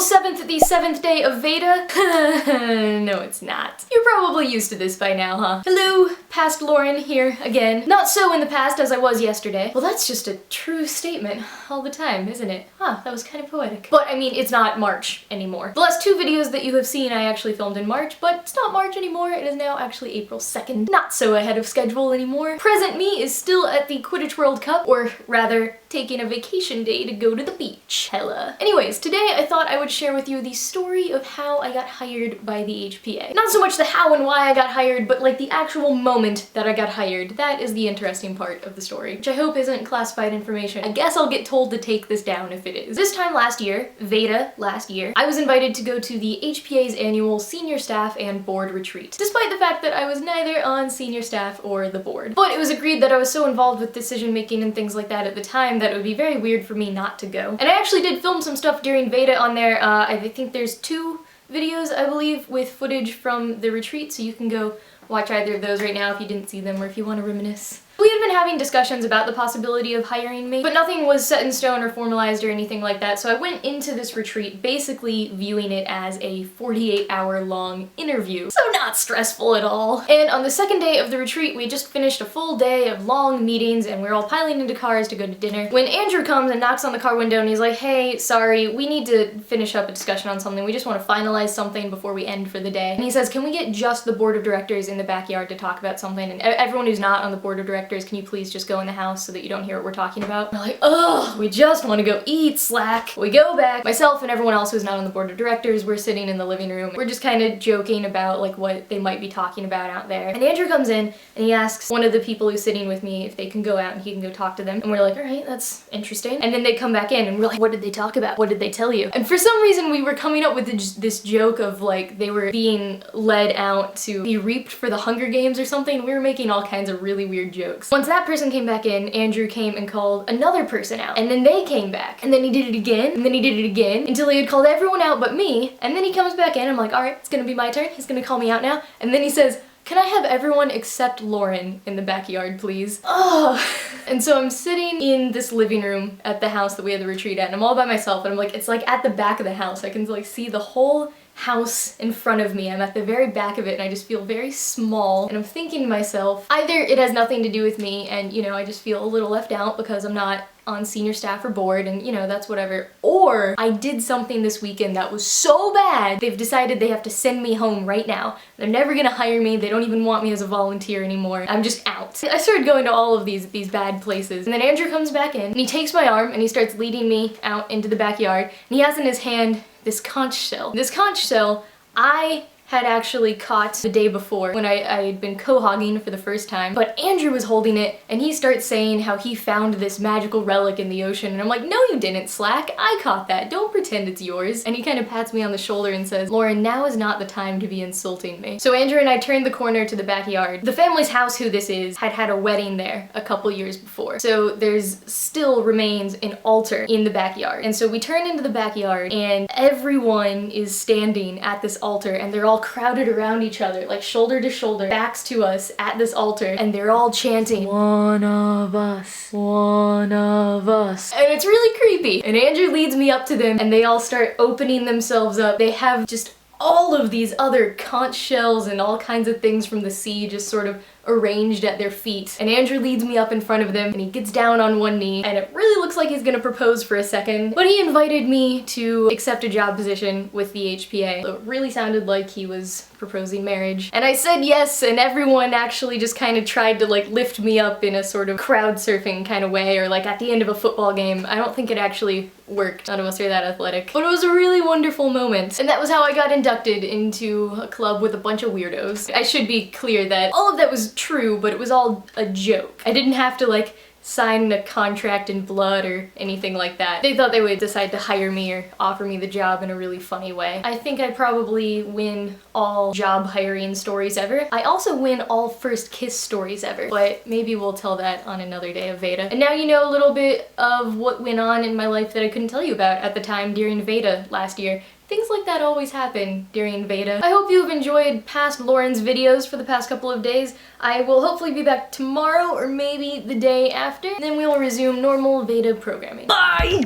7th, the 7th day of VEDA? No, it's not. You're probably used to this by now, huh? Hello, past Lauren here again. Not so in the past as I was yesterday. Well, that's just a true statement all the time, isn't it? Huh, that was kind of poetic. But I mean, it's not March anymore. The last two videos that you have seen I actually filmed in March, but it's not March anymore. It is now actually April 2nd. Not so ahead of schedule anymore. Present me is still at the Quidditch World Cup, or rather, taking a vacation day to go to the beach. Hella. Anyways, today I thought I would share with you the story of how I got hired by the HPA. Not so much the how and why I got hired, but like the actual moment that I got hired. That is the interesting part of the story, which I hope isn't classified information. I guess I'll get told to take this down if it is. This time last year, VEDA last year, I was invited to go to the HPA's annual senior staff and board retreat, despite the fact that I was neither on senior staff or the board. But it was agreed that I was so involved with decision making and things like that at the time that it would be very weird for me not to go. And I actually did film some stuff during VEDA on there. I think there's 2 videos, I believe, with footage from the retreat, so you can go watch either of those right now if you didn't see them or if you want to reminisce. We had been having discussions about the possibility of hiring me, but nothing was set in stone or formalized or anything like that, so I went into this retreat basically viewing it as a 48-hour long interview. So not stressful at all. And on the second day of the retreat, we just finished a full day of long meetings and we're all piling into cars to go to dinner, when Andrew comes and knocks on the car window and he's like, hey, sorry, we need to finish up a discussion on something. We just want to finalize something before we end for the day. And he says, can we get just the board of directors in the backyard to talk about something? And everyone who's not on the board of directors, can you please just go in the house so that you don't hear what we're talking about? We're like, ugh, we just want to go eat, slack. We go back. Myself and everyone else who's not on the board of directors, we're sitting in the living room. We're just kind of joking about like what they might be talking about out there. And Andrew comes in and he asks one of the people who's sitting with me if they can go out and he can go talk to them. And we're like, all right, that's interesting. And then they come back in and we're like, what did they talk about? What did they tell you? And for some reason we were coming up with this joke of like they were being led out to be reaped for the Hunger Games or something. We were making all kinds of really weird jokes. Once that person came back in, Andrew came and called another person out. And then they came back. And then he did it again. And then he did it again until he had called everyone out but me. And then he comes back in. I'm like, all right, it's gonna be my turn. He's gonna call me out now. And then he says, can I have everyone except Lauren in the backyard, please? Oh. And so I'm sitting in this living room at the house that we had the retreat at, and I'm all by myself, and I'm like, it's like at the back of the house. I can like see the whole house in front of me. I'm at the very back of it and I just feel very small, and I'm thinking to myself, either it has nothing to do with me and, you know, I just feel a little left out because I'm not on senior staff or board and, you know, that's whatever, or I did something this weekend that was so bad they've decided they have to send me home right now. They're never gonna hire me. They don't even want me as a volunteer anymore. I'm just out. I started going to all of these bad places, and then Andrew comes back in and he takes my arm and he starts leading me out into the backyard, and he has in his hand this conch shell. This conch shell I had actually caught the day before when I had been quahogging for the first time, but Andrew was holding it and he starts saying how he found this magical relic in the ocean, and I'm like, no you didn't, Slack, I caught that, don't pretend it's yours. And he kind of pats me on the shoulder and says, Lauren, now is not the time to be insulting me. So Andrew and I turned the corner to the backyard. The family's house, who this is, had had a wedding there a couple years before, so there's still remains an altar in the backyard. And so we turn into the backyard and everyone is standing at this altar and they're all crowded around each other, like shoulder to shoulder, backs to us at this altar, and they're all chanting, one of us, one of us. And it's really creepy. And Andrew leads me up to them and they all start opening themselves up. They have just all of these other conch shells and all kinds of things from the sea just sort of arranged at their feet. And Andrew leads me up in front of them and he gets down on one knee, and it really looks like he's gonna propose for a second, but he invited me to accept a job position with the HPA. So it really sounded like he was proposing marriage. And I said yes, and everyone actually just kind of tried to like lift me up in a sort of crowd surfing kind of way, or like at the end of a football game. I don't think it actually worked. None of us are that athletic. But it was a really wonderful moment. And that was how I got inducted into a club with a bunch of weirdos. I should be clear that all of that was true, but it was all a joke. I didn't have to like sign a contract in blood or anything like that. They thought they would decide to hire me or offer me the job in a really funny way. I think I probably win all job hiring stories ever. I also win all first kiss stories ever, but maybe we'll tell that on another day of VEDA. And now you know a little bit of what went on in my life that I couldn't tell you about at the time during VEDA last year. Things like that always happen during VEDA. I hope you've enjoyed past Lauren's videos for the past couple of days. I will hopefully be back tomorrow or maybe the day after. Then we will resume normal VEDA programming. Bye!